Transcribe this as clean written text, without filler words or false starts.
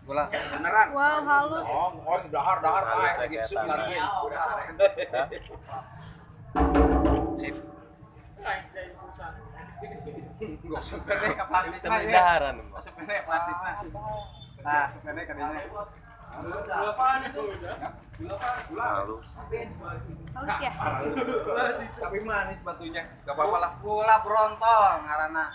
Gula. Beneran. Wow, halus. Oh, dahar lagi kayak sup lagi. Sip. Gua supene ke plastik Itu daharan. Supene plastik nah. Supene ke dinya. Apaan itu? Gula. Halus. Halus ya. Tapi manis batunya. Gak apa-apa lah. Gula Brontong ngaranna.